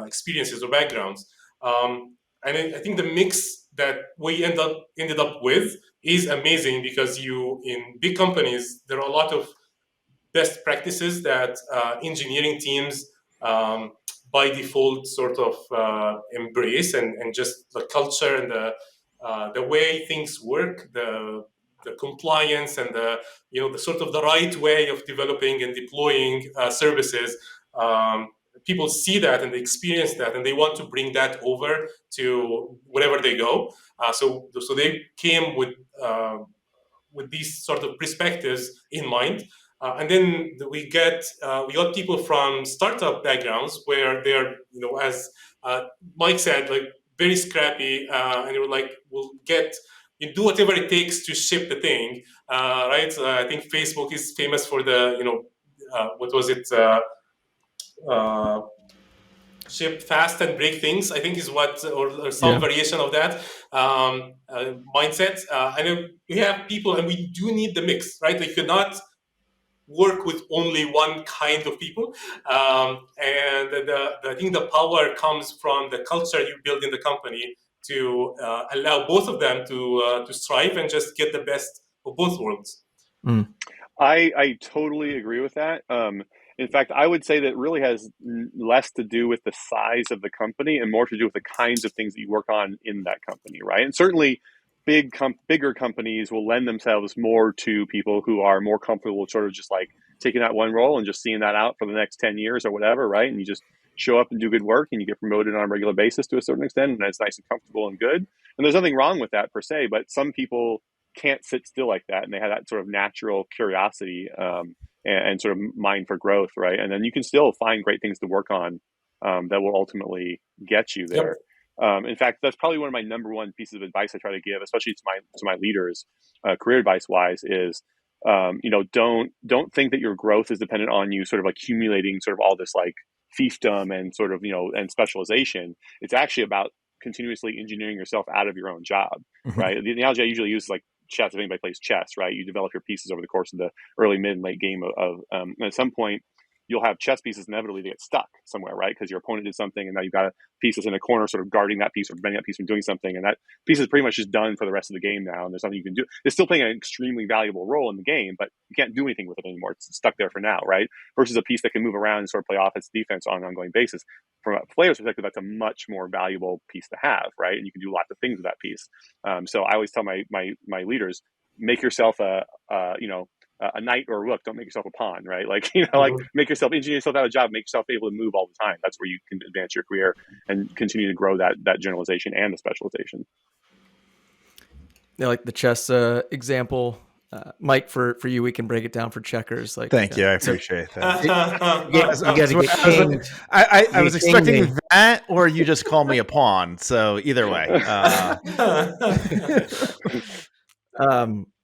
experiences or backgrounds. And I think the mix that we ended up with is amazing, because in big companies there are a lot of best practices that engineering teams by default sort of embrace, and just the culture and the way things work, the compliance, and the sort of the right way of developing and deploying services. People see that and they experience that, and they want to bring that over to wherever they go. So they came with these sort of perspectives in mind. And then we got people from startup backgrounds where they are, as Mike said, like very scrappy, and they were like, you do whatever it takes to ship the thing, right? I think Facebook is famous for the, what was it? Ship fast and break things, I think is what, or some variation of that mindset. And we have people, and we do need the mix, right? We cannot work with only one kind of people. And I think the power comes from the culture you build in the company to allow both of them to strive and just get the best of both worlds. I totally agree with that. In fact, I would say that it really has less to do with the size of the company and more to do with the kinds of things that you work on in that company, right? And certainly bigger companies will lend themselves more to people who are more comfortable with sort of just like taking that one role and just seeing that out for the next 10 years or whatever, right? And you just show up and do good work and you get promoted on a regular basis to a certain extent, and it's nice and comfortable and good. And there's nothing wrong with that per se, but some people can't sit still like that, and they have that sort of natural curiosity and sort of mind for growth, right? And then you can still find great things to work on that will ultimately get you there. Yep. In fact, that's probably one of my number one pieces of advice I try to give, especially to my leaders, career advice wise, is don't think that your growth is dependent on you sort of accumulating sort of all this like fiefdom and sort of and specialization. It's actually about continuously engineering yourself out of your own job, right? The analogy I usually use is like chess. If anybody plays chess, right, you develop your pieces over the course of the early, mid, and late game of and at some point you'll have chess pieces inevitably to get stuck somewhere, right? Because your opponent did something and now you've got pieces in a corner sort of guarding that piece or preventing that piece from doing something, and that piece is pretty much just done for the rest of the game now, and there's nothing you can do. It's still playing an extremely valuable role in the game, but you can't do anything with it anymore. It's stuck there for now, right? Versus a piece that can move around and sort of play offense, defense on an ongoing basis. From a player's perspective, that's a much more valuable piece to have, right? And you can do lots of things with that piece. So I always tell my leaders, make yourself a knight or a rook. Don't make yourself a pawn, right? Like, like make yourself, engineer yourself out of a job, make yourself able to move all the time. That's where you can advance your career and continue to grow that generalization and the specialization. Yeah, like the chess example, Mike, for you, we can break it down for checkers. Like, thank you, I appreciate that. I was expecting that, or you just call me a pawn. So either way.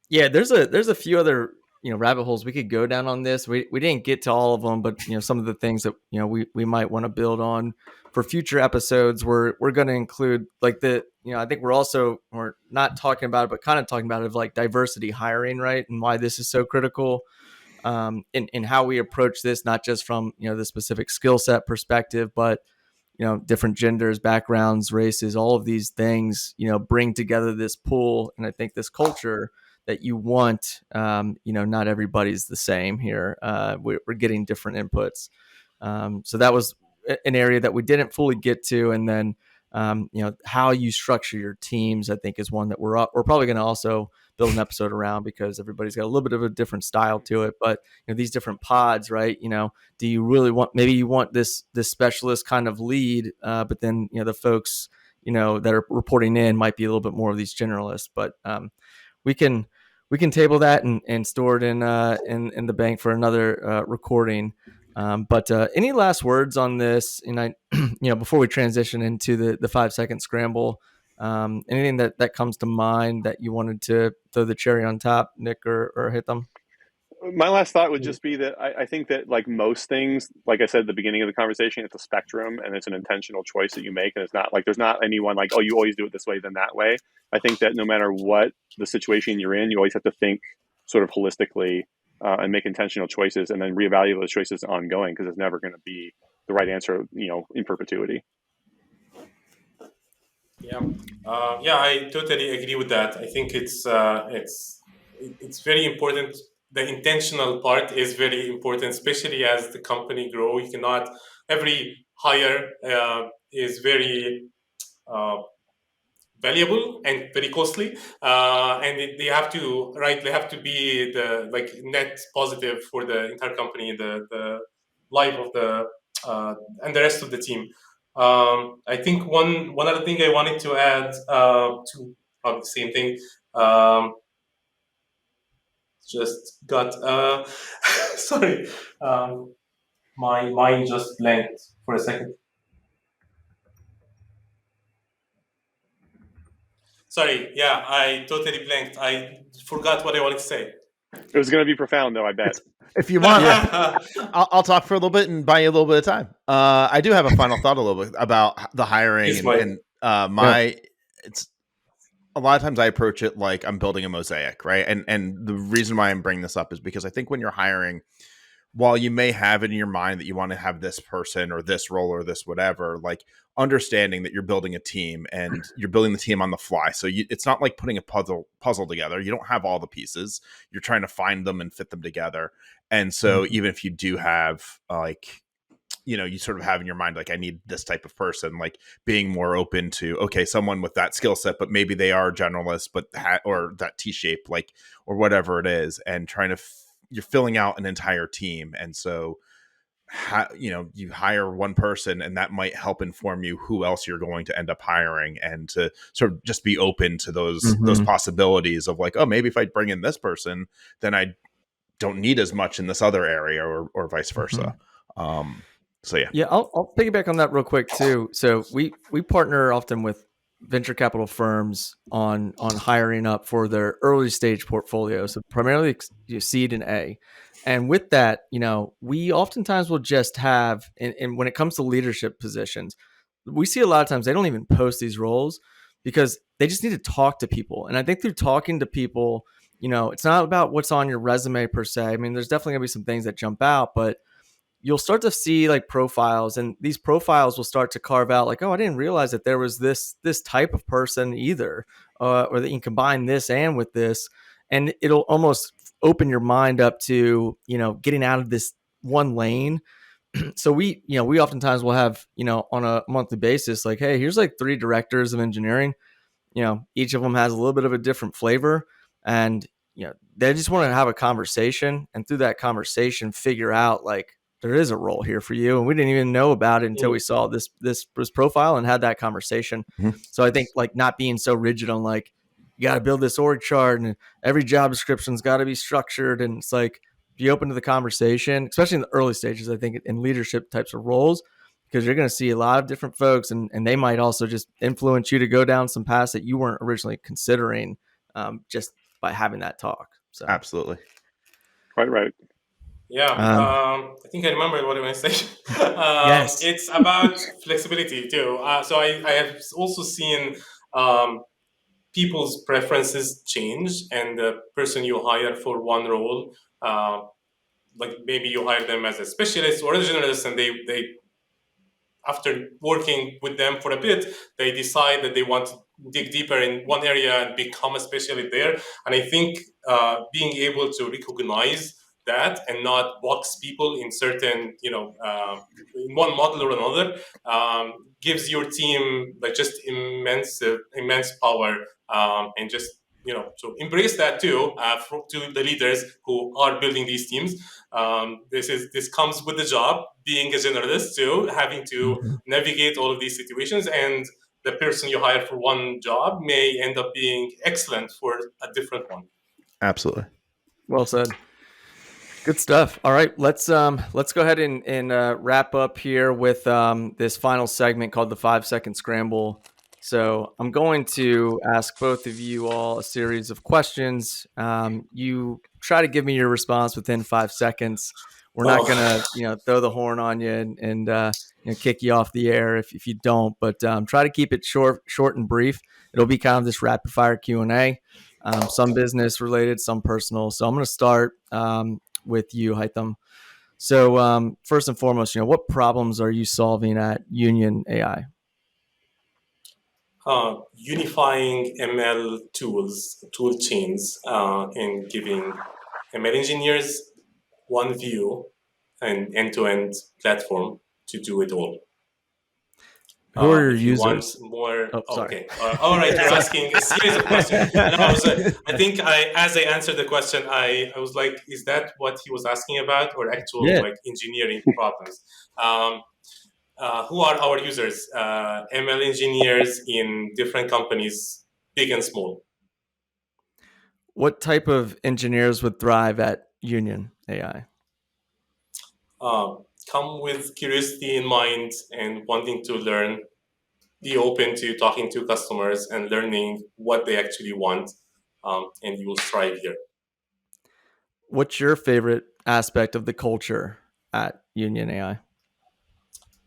Yeah, there's a few other rabbit holes we could go down on this. We didn't get to all of them, but some of the things that we might want to build on for future episodes. We're going to include like I think we're not talking about it, but kind of talking about it of like diversity hiring, right, and why this is so critical, in how we approach this, not just from the specific skill set perspective, but different genders, backgrounds, races, all of these things, bring together this pool. And I think this culture that you want, not everybody's the same here. We're getting different inputs. So that was an area that we didn't fully get to. And then, how you structure your teams, I think, is one that we're probably going to also build an episode around, because everybody's got a little bit of a different style to it. But these different pods, right? Do you really want? Maybe you want this specialist kind of lead, but then the folks that are reporting in might be a little bit more of these generalists. But we can table that and store it in the bank for another recording. But any last words on this? And before we transition into the 5-second scramble, anything that comes to mind that you wanted to throw the cherry on top, Nick or Haytham? My last thought would just be that I think that, like most things, like I said at the beginning of the conversation, it's a spectrum and it's an intentional choice that you make. And it's not like there's not anyone like, oh, you always do it this way, then that way. I think that no matter what the situation you're in, you always have to think sort of holistically and make intentional choices and then reevaluate those choices ongoing, because it's never going to be the right answer, in perpetuity. Yeah, I totally agree with that. I think it's very important. The intentional part is very important, especially as the company grow. You cannot every hire is very valuable and very costly, and they have to be the net positive for the entire company, the life of the and the rest of the team. I think one other thing I wanted to add to the same thing. Just got sorry, my mind just blanked for a second. Sorry, yeah, I totally blanked. I forgot what I wanted to say. It was going to be profound, though, I bet. If you want, I'll talk for a little bit and buy you a little bit of time. I do have a final thought a little bit about the hiring it's a lot of times I approach it like I'm building a mosaic, right? And the reason why I'm bringing this up is because I think when you're hiring, while you may have it in your mind that you want to have this person or this role or this whatever, like understanding that you're building a team and you're building the team on the fly. So it's not like putting a puzzle together. You don't have all the pieces. You're trying to find them and fit them together. And so even if you do have you sort of have in your mind, like, I need this type of person, like being more open to, okay, someone with that skill set, but maybe they are generalists, but or that T-shape, like, or whatever it is, and trying to you're filling out an entire team. And so, you hire one person and that might help inform you who else you're going to end up hiring, and to sort of just be open to those possibilities of like, oh, maybe if I bring in this person, then I don't need as much in this other area, or vice versa. So yeah. I'll piggyback on that real quick too. So we partner often with venture capital firms on hiring up for their early stage portfolio, so primarily seed and A. And with that, we oftentimes will just have, and when it comes to leadership positions, we see a lot of times they don't even post these roles because they just need to talk to people. And I think through talking to people, it's not about what's on your resume per se. I mean, there's definitely gonna be some things that jump out, but you'll start to see like profiles, and these profiles will start to carve out like, oh, I didn't realize that there was this type of person either, or that you can combine this and with this, and it'll almost open your mind up to getting out of this one lane. So we oftentimes will have on a monthly basis, like, hey, here's like 3 directors of engineering. Each of them has a little bit of a different flavor, and they just want to have a conversation, and through that conversation figure out like, there is a role here for you. And we didn't even know about it until we saw this profile and had that conversation. So I think like not being so rigid on like, you got to build this org chart and every job description's got to be structured. And it's like, be open to the conversation, especially in the early stages, I think, in leadership types of roles, because you're going to see a lot of different folks, and they might also just influence you to go down some paths that you weren't originally considering, just by having that talk. So absolutely. Quite right. Yeah, I think I remember what I was saying. Yes. It's about flexibility too. So I have also seen people's preferences change, and the person you hire for one role, like maybe you hire them as a specialist or a generalist, and they after working with them for a bit, they decide that they want to dig deeper in one area and become a specialist there. And I think being able to recognize that and not box people in certain, in one model or another, gives your team like just immense power, and just so embrace that too, to the leaders who are building these teams. This comes with the job, being a generalist too, having to navigate all of these situations, and the person you hire for one job may end up being excellent for a different one. Absolutely. Well said. Good stuff. All right, let's go ahead and wrap up here with this final segment called the 5-second scramble. So I'm going to ask both of you all a series of questions. You try to give me your response within 5 seconds. We're not gonna, throw the horn on you and kick you off the air if you don't. But try to keep it short and brief. It'll be kind of this rapid fire Q&A. Some business related, some personal. So I'm going to start with you, Haytham. So first and foremost, what problems are you solving at Union.ai? Unifying ML tools, tool chains, and giving ML engineers one view and end-to-end platform to do it all. Who are your if you users? want more, sorry. okay. All right, you're asking a series of questions. And I think as I answered the question, I was like, is that what he was asking about, or actual like engineering problems? Who are our users? ML engineers in different companies, big and small. What type of engineers would thrive at Union.ai? Come with curiosity in mind and wanting to learn. Be open to talking to customers and learning what they actually want, and you will thrive here. What's your favorite aspect of the culture at Union.ai?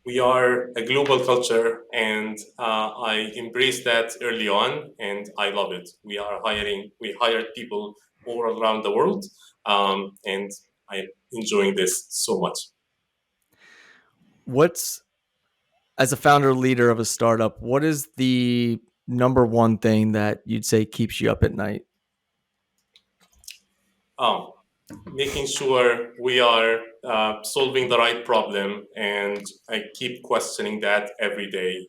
We are a global culture, and I embraced that early on, and I love it. We hired people all around the world, and I'm enjoying this so much. As a founder leader of a startup, what is the number one thing that you'd say keeps you up at night? Making sure we are solving the right problem, and I keep questioning that every day.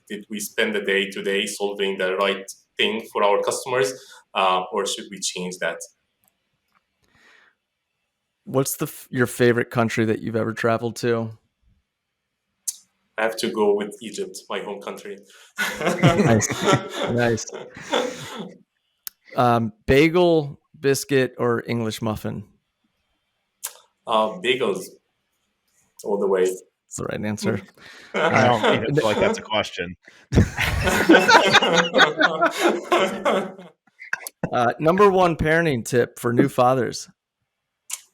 Did we spend the day today solving the right thing for our customers, or should we change that? What's your favorite country that you've ever traveled to? I have to go with Egypt, my home country. Nice. Bagel, biscuit, or English muffin? Bagels, all the way. That's the right answer. I don't even feel like that's a question. Number one parenting tip for new fathers.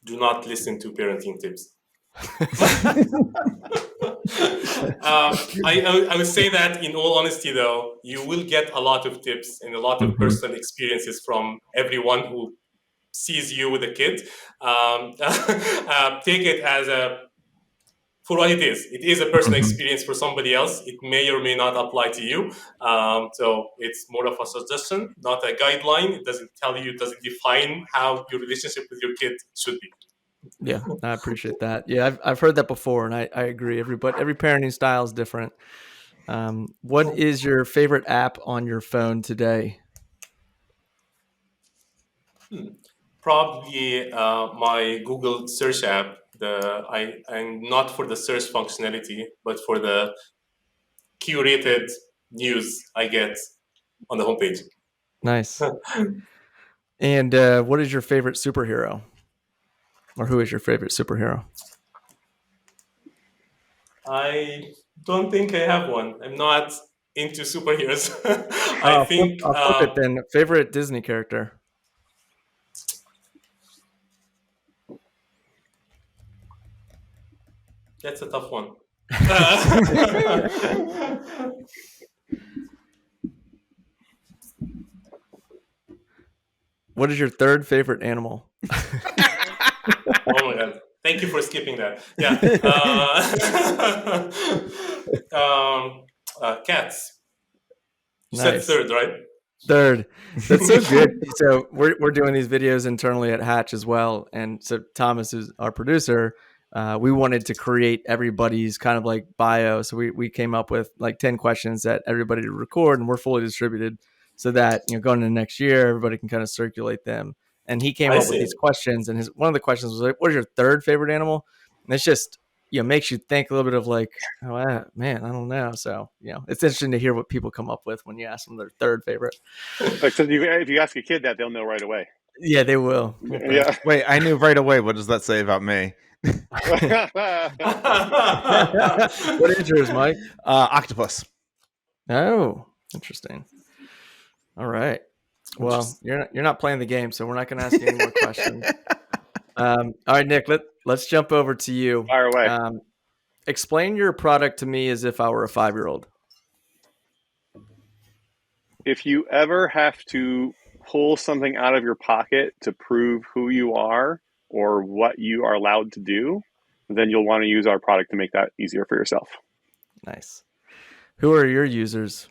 Do not listen to parenting tips. I would say that in all honesty, though, you will get a lot of tips and a lot of personal experiences from everyone who sees you with a kid. Take it for what it is. It is a personal experience for somebody else. It may or may not apply to you. So it's more of a suggestion, not a guideline. It doesn't define how your relationship with your kid should be. Yeah, I appreciate that. Yeah, I've heard that before, and I agree. Every parenting style is different. What is your favorite app on your phone today? Probably my Google search app. I'm not for the search functionality, but for the curated news I get on the homepage. Nice. And what is your favorite superhero? Or who is your favorite superhero? I don't think I have one. I'm not into superheroes. I'll flip it then. Favorite Disney character? That's a tough one. What is your third favorite animal? Oh my God. Thank you for skipping that. Yeah. Cats. You said third, right? Third. That's so good. So we're doing these videos internally at Hatch as well. And so Thomas is our producer. We wanted to create everybody's kind of like bio. So we came up with like 10 questions that everybody to record, and we're fully distributed so that, going into next year, everybody can kind of circulate them. And he came up with these questions, and one of the questions was like, what is your third favorite animal? And it's just, makes you think a little bit of like, oh man, I don't know. So, it's interesting to hear what people come up with when you ask them their third favorite. Except if you ask a kid that, they'll know right away. Yeah, they will. Yeah. Wait, I knew right away. What does that say about me? What is yours, Mike? Octopus. Oh, interesting. All right. Well, you're not playing the game, so we're not going to ask you any more questions. All right, Nick, let's jump over to you. Fire away. Explain your product to me as if I were a 5-year-old. If you ever have to pull something out of your pocket to prove who you are or what you are allowed to do, then you'll want to use our product to make that easier for yourself. Nice. Who are your users?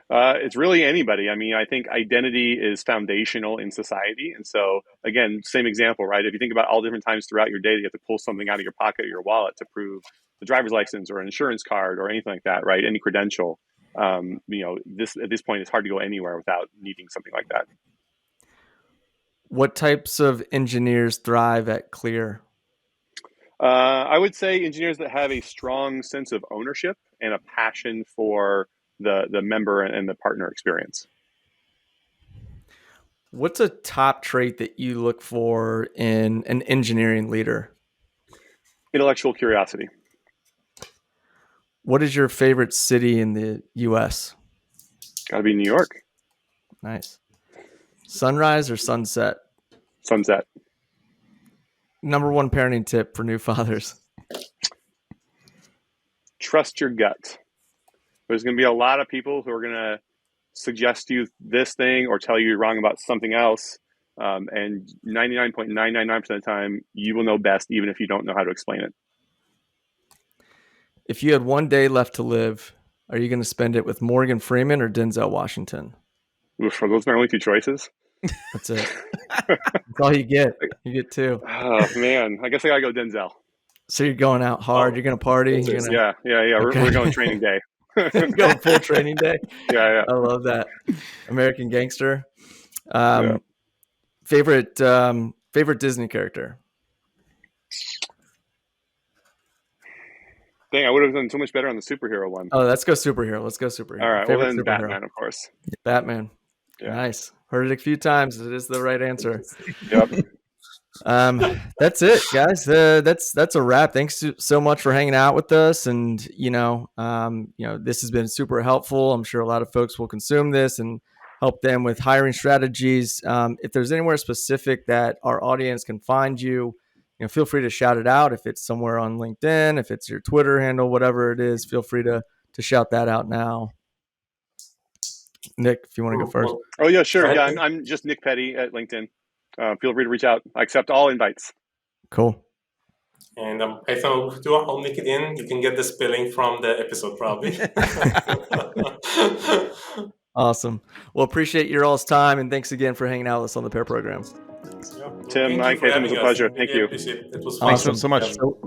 It's really anybody. I mean, I think identity is foundational in society. And so, again, same example, right? If you think about all different times throughout your day that you have to pull something out of your pocket or your wallet to prove the driver's license or an insurance card or anything like that, right? Any credential, at this point, it's hard to go anywhere without needing something like that. What types of engineers thrive at CLEAR? I would say engineers that have a strong sense of ownership and a passion for the member and the partner experience. What's a top trait that you look for in an engineering leader? Intellectual curiosity. What is your favorite city in the U.S.? Got to be New York. Nice. Sunrise or sunset? Sunset. Number one parenting tip for new fathers. Trust your gut. There's going to be a lot of people who are going to suggest you this thing or tell you you're wrong about something else. And 99.999% of the time, you will know best, even if you don't know how to explain it. If you had one day left to live, are you going to spend it with Morgan Freeman or Denzel Washington? Oof, are those my only two choices? That's it. That's all you get. You get two. Oh, man. I guess I got to go Denzel. So you're going out hard. You're going to party. You're gonna... Yeah. Okay. We're going training day. Going full training day. Yeah. I love that. American Gangster. Favorite Disney character? Dang, I would have done so much better on the superhero one. Oh, let's go superhero. All right. Well, then Batman, of course. Batman. Yeah. Nice. Heard it a few times. It is the right answer. Yep. That's it, guys. That's a wrap. Thanks so much for hanging out with us. And this has been super helpful. I'm sure a lot of folks will consume this and help them with hiring strategies. If there's anywhere specific that our audience can find you, feel free to shout it out. If it's somewhere on LinkedIn, if it's your Twitter handle, whatever it is, feel free to shout that out now. Nick, if you want to go first. Oh yeah, sure. Yeah, I'm just Nick Peddy at LinkedIn. Feel free to reach out. I accept all invites. Cool. And Haytham Abuelfutuh on LinkedIn. You can get the spelling from the episode probably. Awesome. Well, appreciate your all's time, and thanks again for hanging out with us on the Pair Program. Tim, Mike, Haytham, it was a pleasure. Thank you. It was awesome. Thanks so much. So